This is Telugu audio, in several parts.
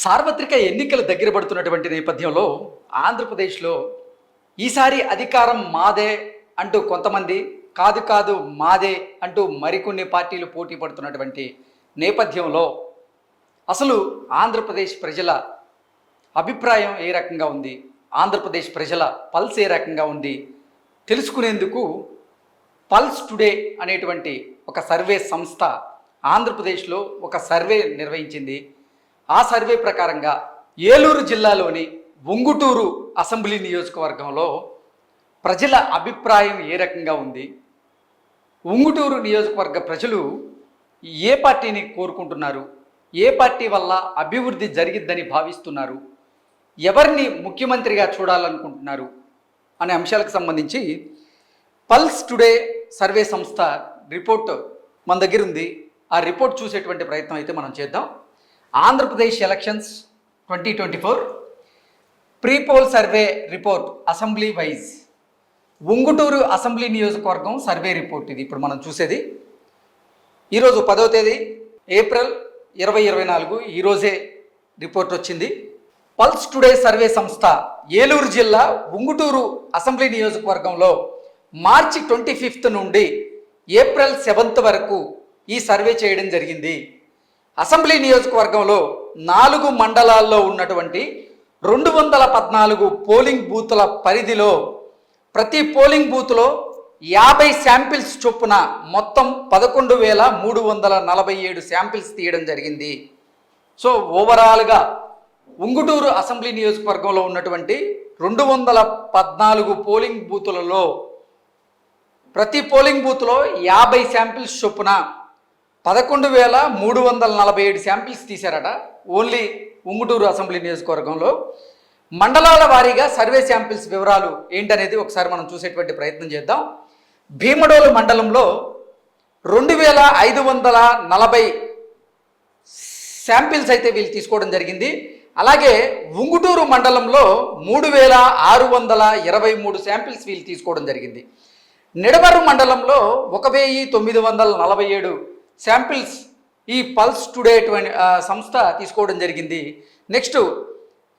సార్వత్రిక ఎన్నికలు దగ్గర పడుతున్నటువంటి నేపథ్యంలో ఆంధ్రప్రదేశ్లో ఈసారి అధికారం మాదే అంటూ కొంతమంది, కాదు కాదు మాదే అంటూ మరికొన్ని పార్టీలు పోటీ పడుతున్నటువంటి నేపథ్యంలో అసలు ఆంధ్రప్రదేశ్ ప్రజల అభిప్రాయం ఏ రకంగా ఉంది, ఆంధ్రప్రదేశ్ ప్రజల పల్స్ ఏ రకంగా ఉంది తెలుసుకునేందుకు పల్స్ టుడే అనేటువంటి ఒక సర్వే సంస్థ ఆంధ్రప్రదేశ్లో ఒక సర్వే నిర్వహించింది. ఆ సర్వే ప్రకారంగా ఏలూరు జిల్లాలోని ఉంగుటూరు అసెంబ్లీ నియోజకవర్గంలో ప్రజల అభిప్రాయం ఏ రకంగా ఉంది, ఉంగుటూరు నియోజకవర్గ ప్రజలు ఏ పార్టీని కోరుకుంటున్నారు, ఏ పార్టీ వల్ల అభివృద్ధి జరిగిద్దని భావిస్తున్నారు, ఎవరిని ముఖ్యమంత్రిగా చూడాలనుకుంటున్నారు అనే అంశాలకు సంబంధించి పల్స్ టుడే సర్వే సంస్థ రిపోర్ట్ మన దగ్గర ఉంది. ఆ రిపోర్ట్ చూసేటువంటి ప్రయత్నం అయితే మనం చేద్దాం. Andhra Pradesh elections 2024 pre poll survey report assembly wise Unguturu assembly నియోజకవర్గం సర్వే రిపోర్ట్ ఇది ఇప్పుడు మనం చూసేది. ఈరోజు 10వ తేదీ ఏప్రిల్ 2024 ఈరోజే రిపోర్ట్ వచ్చింది. పల్స్ టుడే సర్వే సంస్థ ఏలూరు జిల్లా ఉంగుటూరు అసెంబ్లీ నియోజకవర్గంలో మార్చి 25 నుండి ఏప్రిల్ 7 వరకు ఈ సర్వే చేయడం జరిగింది. అసెంబ్లీ నియోజకవర్గంలో 4 మండలాల్లో ఉన్నటువంటి 214 పోలింగ్ బూతుల పరిధిలో ప్రతి పోలింగ్ బూత్లో 50 శాంపిల్స్ చొప్పున మొత్తం 11,347 శాంపిల్స్ తీయడం జరిగింది. సో ఓవరాల్గా ఉంగుటూరు అసెంబ్లీ నియోజకవర్గంలో ఉన్నటువంటి 214 పోలింగ్ బూతులలో ప్రతి పోలింగ్ బూత్లో 50 శాంపిల్స్ చొప్పున 11,347 శాంపిల్స్ తీశారట. ఓన్లీ ఉంగుటూరు అసెంబ్లీ నియోజకవర్గంలో మండలాల వారీగా సర్వే శాంపిల్స్ వివరాలు ఏంటనేది ఒకసారి మనం చూసేటువంటి ప్రయత్నం చేద్దాం. భీమడోలు మండలంలో 2,540 శాంపిల్స్ అయితే వీళ్ళు తీసుకోవడం జరిగింది. అలాగే ఉంగుటూరు మండలంలో 3,623 శాంపిల్స్ వీళ్ళు తీసుకోవడం జరిగింది. నిడమరు మండలంలో 1,947 శాంపిల్స్ ఈ పల్స్ టుడే సంస్థ తీసుకోవడం జరిగింది. నెక్స్ట్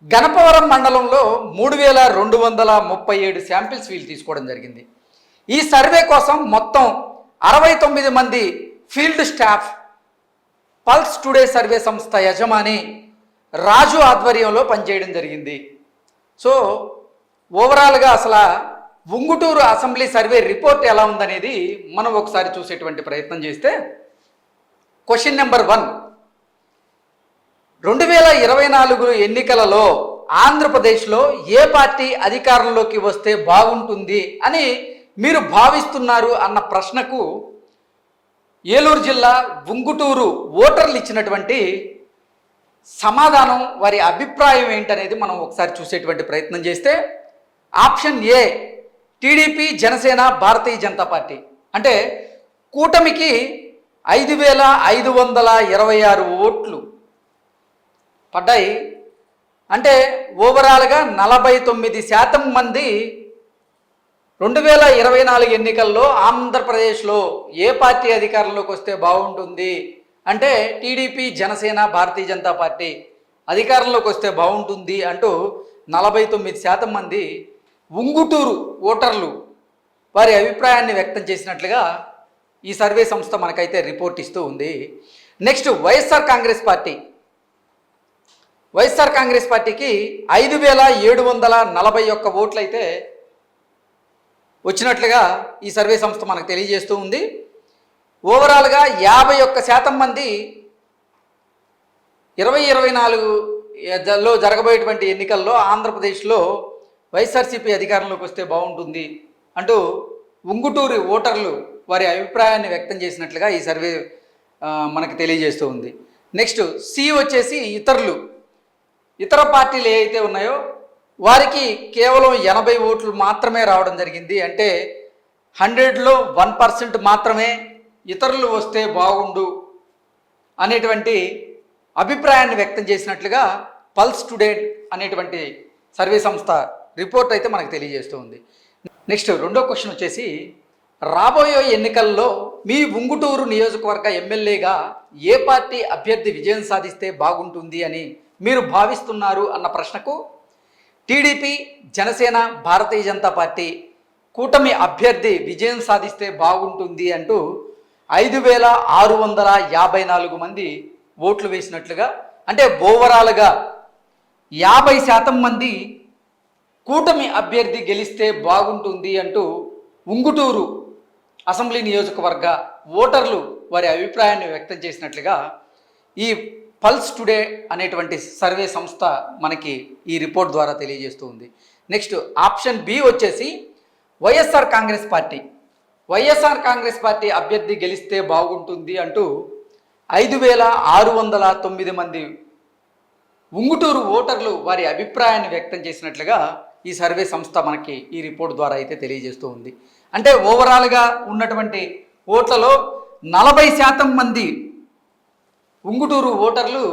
గణపవరం మండలంలో 3,237 శాంపిల్స్ వీళ్ళు తీసుకోవడం జరిగింది. ఈ సర్వే కోసం మొత్తం 69 మంది field staff pulse today survey సంస్థ యజమాని రాజు ఆధ్వర్యంలో పనిచేయడం జరిగింది. సో ఓవరాల్గా అసలు ఉంగుటూరు అసెంబ్లీ సర్వే రిపోర్ట్ ఎలా ఉందనేది మనం ఒకసారి చూసేటువంటి ప్రయత్నం చేస్తే క్వశ్చన్ నెంబర్ 1, 2024 ఎన్నికలలో ఆంధ్రప్రదేశ్లో ఏ పార్టీ అధికారంలోకి వస్తే బాగుంటుంది అని మీరు భావిస్తున్నారు అన్న ప్రశ్నకు ఏలూరు జిల్లా ఉంగుటూరు ఓటర్లు ఇచ్చినటువంటి సమాధానం, వారి అభిప్రాయం ఏంటనేది మనం ఒకసారి చూసేటువంటి ప్రయత్నం చేస్తే option A TDP, Janasena, Bharatiya Janata party అంటే కూటమికి 5,526 ఓట్లు పడ్డాయి. అంటే ఓవరాల్గా 49% మంది 2024 ఎన్నికల్లో ఆంధ్రప్రదేశ్లో ఏ పార్టీ అధికారంలోకి వస్తే బాగుంటుంది అంటే టీడీపీ, జనసేన, భారతీయ జనతా పార్టీ అధికారంలోకి వస్తే బాగుంటుంది అంటూ 49% మంది ఉంగుటూరు ఓటర్లు వారి అభిప్రాయాన్ని వ్యక్తం చేసినట్లుగా ఈ సర్వే సంస్థ మనకైతే రిపోర్ట్ ఇస్తూ ఉంది. నెక్స్ట్ వైఎస్ఆర్ కాంగ్రెస్ పార్టీకి 5,741 ఓట్లు అయితే వచ్చినట్లుగా ఈ సర్వే సంస్థ మనకు తెలియజేస్తూ ఉంది. ఓవరాల్గా 51% మంది 2024లో జరగబోయేటువంటి ఎన్నికల్లో ఆంధ్రప్రదేశ్లో వైఎస్ఆర్సీపీ అధికారంలోకి వస్తే బాగుంటుంది అంటూ ఉంగుటూరు ఓటర్లు వారి అభిప్రాయాన్ని వ్యక్తం చేసినట్లుగా ఈ సర్వే మనకు తెలియజేస్తూ ఉంది. నెక్స్ట్ సి వచ్చేసి ఇతర పార్టీలు ఏవైతే ఉన్నాయో వారికి కేవలం 80 ఓట్లు మాత్రమే రావడం జరిగింది. అంటే 100లో 1% మాత్రమే ఇతరులు వస్తే బాగుండు అనేటువంటి అభిప్రాయాన్ని వ్యక్తం చేసినట్లుగా పల్స్ టుడే అనేటువంటి సర్వే సంస్థ రిపోర్ట్ అయితే మనకు తెలియజేస్తూ ఉంది. నెక్స్ట్ రెండో క్వశ్చన్ వచ్చేసి రాబోయే ఎన్నికల్లో మీ ఉంగుటూరు నియోజకవర్గ ఎమ్మెల్యేగా ఏ పార్టీ అభ్యర్థి విజయం సాధిస్తే బాగుంటుంది అని మీరు భావిస్తున్నారు అన్న ప్రశ్నకు టీడీపీ, జనసేన, భారతీయ జనతా పార్టీ కూటమి అభ్యర్థి విజయం సాధిస్తే బాగుంటుంది అంటూ 5,654 మంది ఓట్లు వేసినట్లుగా, అంటే ఓవరాల్గా 50% మంది కూటమి అభ్యర్థి గెలిస్తే బాగుంటుంది అంటూ ఉంగుటూరు అసెంబ్లీ నియోజకవర్గ ఓటర్లు వారి అభిప్రాయాన్ని వ్యక్తం చేసినట్లుగా ఈ పల్స్ టుడే అనేటువంటి సర్వే సంస్థ మనకి ఈ రిపోర్ట్ ద్వారా తెలియజేస్తూ ఉంది. నెక్స్ట్ ఆప్షన్ బి వచ్చేసి వైఎస్ఆర్ కాంగ్రెస్ పార్టీ అభ్యర్థి గెలిస్తే బాగుంటుంది అంటూ 5,609 మంది ఉంగుటూరు ఓటర్లు వారి అభిప్రాయాన్ని వ్యక్తం చేసినట్లుగా ఈ సర్వే సంస్థ మనకి ఈ రిపోర్ట్ ద్వారా అయితే తెలియజేస్తూ ఉంది. అంటే ఓవరాల్గా ఉన్నటువంటి ఓట్లలో 40% మంది ఉంగుటూరు ఓటర్లు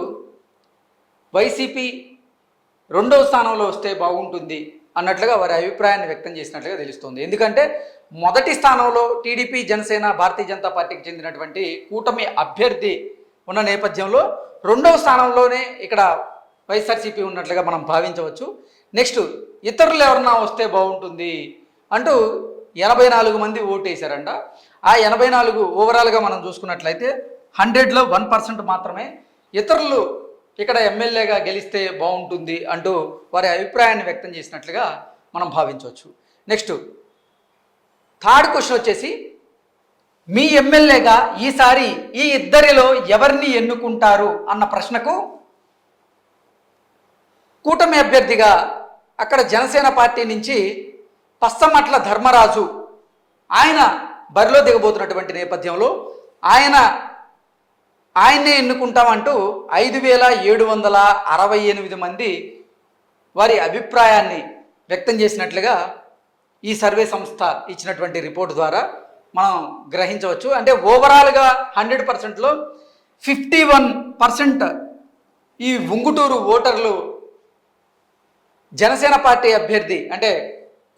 వైసీపీ రెండవ స్థానంలో వస్తే బాగుంటుంది అన్నట్లుగా వారి అభిప్రాయాన్ని వ్యక్తం చేసినట్లుగా తెలుస్తుంది. ఎందుకంటే మొదటి స్థానంలో టీడీపీ, జనసేన, భారతీయ జనతా పార్టీకి చెందినటువంటి కూటమి అభ్యర్థి ఉన్న నేపథ్యంలో రెండవ స్థానంలోనే ఇక్కడ వైఎస్ఆర్సీపీ ఉన్నట్లుగా మనం భావించవచ్చు. నెక్స్ట్ ఇతరులు ఎవరన్నా వస్తే బాగుంటుంది అంటూ 84 మంది ఓటు వేశారంట. ఆ 84 ఓవరాల్గా మనం చూసుకున్నట్లయితే 100లో 1% మాత్రమే ఇతరులు ఇక్కడ ఎమ్మెల్యేగా గెలిస్తే బాగుంటుంది అంటూ వారి అభిప్రాయాన్ని వ్యక్తం చేసినట్లుగా మనం భావించవచ్చు. నెక్స్ట్ థర్డ్ క్వశ్చన్ వచ్చేసి, మీ ఎమ్మెల్యేగా ఈసారి ఈ ఇద్దరిలో ఎవరిని ఎన్నుకుంటారు అన్న ప్రశ్నకు కూటమి అభ్యర్థిగా అక్కడ జనసేన పార్టీ నుంచి పస్తమట్ల ధర్మరాజు ఆయన బరిలో దిగబోతున్నటువంటి నేపథ్యంలో ఆయన్నే ఎన్నుకుంటామంటూ 5,768 మంది వారి అభిప్రాయాన్ని వ్యక్తం చేసినట్లుగా ఈ సర్వే సంస్థ ఇచ్చినటువంటి రిపోర్ట్ ద్వారా మనం గ్రహించవచ్చు. అంటే ఓవరాల్గా 100%లో 51% ఈ ఉంగుటూరు ఓటర్లు జనసేన పార్టీ అభ్యర్థి, అంటే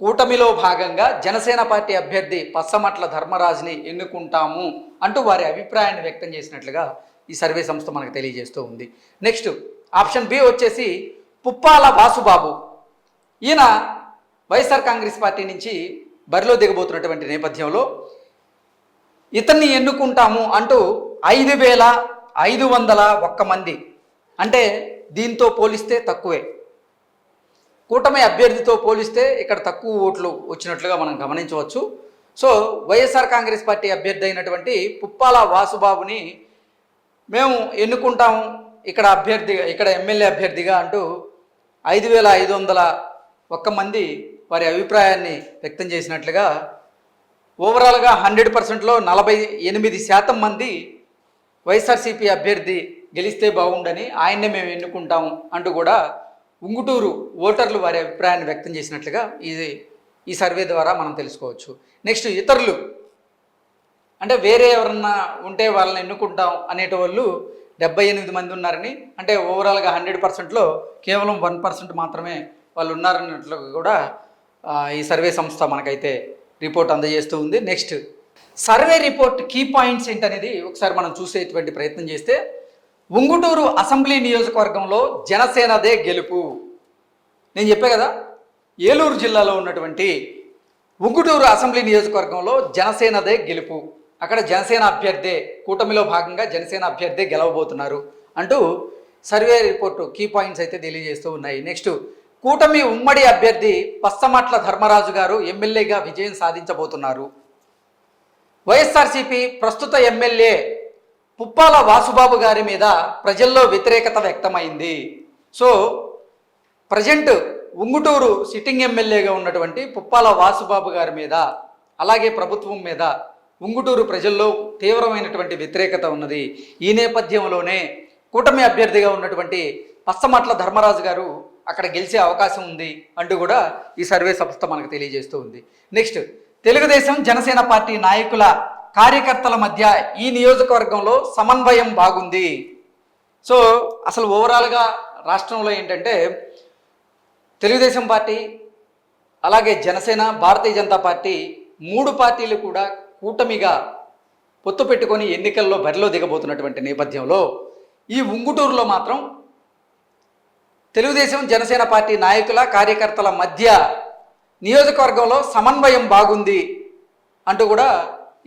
కూటమిలో భాగంగా జనసేన పార్టీ అభ్యర్థి పచ్చమట్ల ధర్మరాజుని ఎన్నుకుంటాము అంటూ వారి అభిప్రాయాన్ని వ్యక్తం చేసినట్లుగా ఈ సర్వే సంస్థ మనకు తెలియజేస్తూ ఉంది. నెక్స్ట్ ఆప్షన్ బి వచ్చేసి పుప్పాల వాసుబాబు. ఈయన వైఎస్ఆర్ కాంగ్రెస్ పార్టీ నుంచి బరిలో దిగబోతున్నటువంటి నేపథ్యంలో ఇతన్ని ఎన్నుకుంటాము అంటూ 5,501 మంది, అంటే దీంతో పోలిస్తే తక్కువే, కూటమి అభ్యర్థితో పోలిస్తే ఇక్కడ తక్కువ ఓట్లు వచ్చినట్లుగా మనం గమనించవచ్చు. సో వైఎస్ఆర్ కాంగ్రెస్ పార్టీ అభ్యర్థి అయినటువంటి పుప్పాల వాసుబాబుని మేము ఎన్నుకుంటాము ఇక్కడ ఎమ్మెల్యే అభ్యర్థిగా అంటూ 5,501 మంది వారి అభిప్రాయాన్ని వ్యక్తం చేసినట్లుగా, ఓవరాల్గా 100%లో 48% మంది వైఎస్ఆర్సీపీ అభ్యర్థి గెలిస్తే బాగుండని ఆయన్నే మేము ఎన్నుకుంటాము అంటూ కూడా ఉంగుటూరు ఓటర్లు వారి అభిప్రాయాన్ని వ్యక్తం చేసినట్లుగా ఈ సర్వే ద్వారా మనం తెలుసుకోవచ్చు. నెక్స్ట్ ఇతరులు, అంటే వేరే ఎవరన్నా ఉంటే వాళ్ళని ఎన్నుకుంటాం అనేటోళ్ళు 78 మంది ఉన్నారని, అంటే ఓవరాల్గా 100%లో కేవలం 1% మాత్రమే వాళ్ళు ఉన్నారన్నట్లు కూడా ఈ సర్వే సంస్థ మనకైతే రిపోర్ట్ అందజేస్తూ ఉంది. Next survey report key points ఏంటనేది ఒకసారి మనం చూసేటువంటి ప్రయత్నం చేస్తే, ఉంగుటూరు అసెంబ్లీ నియోజకవర్గంలో జనసేనదే గెలుపు. నేను చెప్పే కదా, ఏలూరు జిల్లాలో ఉన్నటువంటి ఉంగుటూరు అసెంబ్లీ నియోజకవర్గంలో జనసేనదే గెలుపు, అక్కడ జనసేన అభ్యర్థే, కూటమిలో భాగంగా జనసేన అభ్యర్థే గెలవబోతున్నారు అంటూ సర్వే రిపోర్టు కీ పాయింట్స్ అయితే తెలియజేస్తూ ఉన్నాయి. నెక్స్ట్ కూటమి ఉమ్మడి అభ్యర్థి పస్తమట్ల ధర్మరాజు గారు ఎమ్మెల్యేగా విజయం సాధించబోతున్నారు. వైఎస్ఆర్సీపీ ప్రస్తుత ఎమ్మెల్యే పుప్పాల వాసుబాబు గారి మీద ప్రజల్లో వ్యతిరేకత వ్యక్తమైంది. సో ప్రజెంట్ ఉంగుటూరు సిట్టింగ్ ఎమ్మెల్యేగా ఉన్నటువంటి పుప్పాల వాసుబాబు గారి మీద, అలాగే ప్రభుత్వం మీద ఉంగుటూరు ప్రజల్లో తీవ్రమైనటువంటి వ్యతిరేకత ఉన్నది. ఈ నేపథ్యంలోనే కూటమి అభ్యర్థిగా ఉన్నటువంటి పస్తమట్ల ధర్మరాజు గారు అక్కడ గెలిచే అవకాశం ఉంది అంటూ కూడా ఈ సర్వే సంస్థ మనకు తెలియజేస్తూ ఉంది. నెక్స్ట్ తెలుగుదేశం, జనసేన పార్టీ నాయకుల, కార్యకర్తల మధ్య ఈ నియోజకవర్గంలో సమన్వయం బాగుంది. సో అసలు ఓవరాల్గా రాష్ట్రంలో ఏంటంటే తెలుగుదేశం పార్టీ, అలాగే జనసేన, భారతీయ జనతా పార్టీ 3 పార్టీలు కూడా కూటమిగా పొత్తు పెట్టుకొని ఎన్నికల్లో బరిలో దిగబోతున్నటువంటి నేపథ్యంలో ఈ ఉంగుటూరులో మాత్రం తెలుగుదేశం జనసేన పార్టీ నాయకుల కార్యకర్తల మధ్య నియోజకవర్గంలో సమన్వయం బాగుంది అంటూ కూడా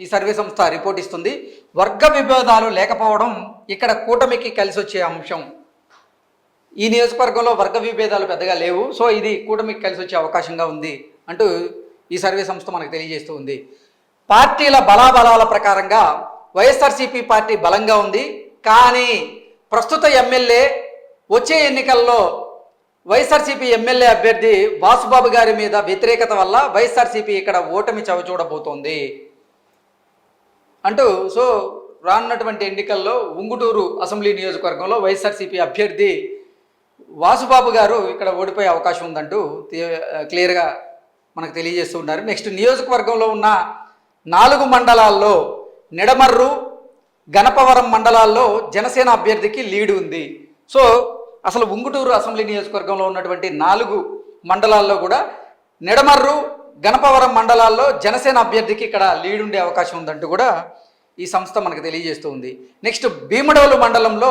ఈ సర్వే సంస్థ రిపోర్ట్ ఇస్తుంది. వర్గ విభేదాలు లేకపోవడం ఇక్కడ కూటమికి కలిసి వచ్చే అంశం. ఈ నియోజకవర్గంలో వర్గ విభేదాలు పెద్దగా లేవు, సో ఇది కూటమికి కలిసి వచ్చే అవకాశంగా ఉంది అంటూ ఈ సర్వే సంస్థ మనకు తెలియజేస్తూ ఉంది. పార్టీల బలాబలాల ప్రకారంగా వైఎస్ఆర్సీపీ పార్టీ బలంగా ఉంది, కానీ ప్రస్తుత ఎమ్మెల్యే వచ్చే ఎన్నికల్లో వైఎస్ఆర్సీపీ ఎమ్మెల్యే అభ్యర్థి వాసుబాబు గారి మీద వ్యతిరేకత వల్ల వైఎస్ఆర్సీపీ ఇక్కడ ఓటమి చవిచూడబోతోంది అంటూ, సో రానున్నటువంటి ఎన్నికల్లో ఉంగుటూరు అసెంబ్లీ నియోజకవర్గంలో వైఎస్ఆర్సీపీ అభ్యర్థి వాసుబాబు గారు ఇక్కడ ఓడిపోయే అవకాశం ఉందంటూ క్లియర్గా మనకు తెలియజేస్తూ ఉన్నారు. నెక్స్ట్, నియోజకవర్గంలో ఉన్న 4 మండలాల్లో నిడమర్రు, గణపవరం మండలాల్లో జనసేన అభ్యర్థికి లీడ్ ఉంది. సో అసలు ఉంగుటూరు అసెంబ్లీ నియోజకవర్గంలో ఉన్నటువంటి 4 మండలాల్లో కూడా నిడమర్రు, గణపవరం మండలాల్లో జనసేన అభ్యర్థికి ఇక్కడ లీడ్ ఉండే అవకాశం ఉందంటూ కూడా ఈ సంస్థ మనకు తెలియజేస్తూ ఉంది. నెక్స్ట్, భీమడోలు మండలంలో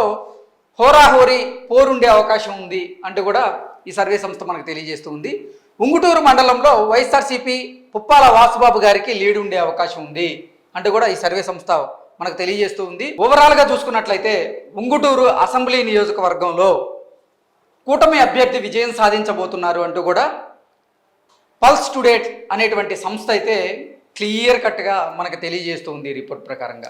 హోరాహోరీ పోరుండే అవకాశం ఉంది అంటూ కూడా ఈ సర్వే సంస్థ మనకు తెలియజేస్తూ ఉంది. ఉంగుటూరు మండలంలో వైఎస్ఆర్సీపీ పుప్పాల వాసుబాబు గారికి లీడ్ ఉండే అవకాశం ఉంది అంటూ కూడా ఈ సర్వే సంస్థ మనకు తెలియజేస్తూ ఉంది. ఓవరాల్గా చూసుకున్నట్లయితే ఉంగుటూరు అసెంబ్లీ నియోజకవర్గంలో కూటమి అభ్యర్థి విజయం సాధించబోతున్నారు అంటూ కూడా పల్స్ టుడే అనేటువంటి సంస్థ అయితే క్లియర్ కట్గా మనకు తెలియజేస్తూ ఉంది రిపోర్ట్ ప్రకారంగా.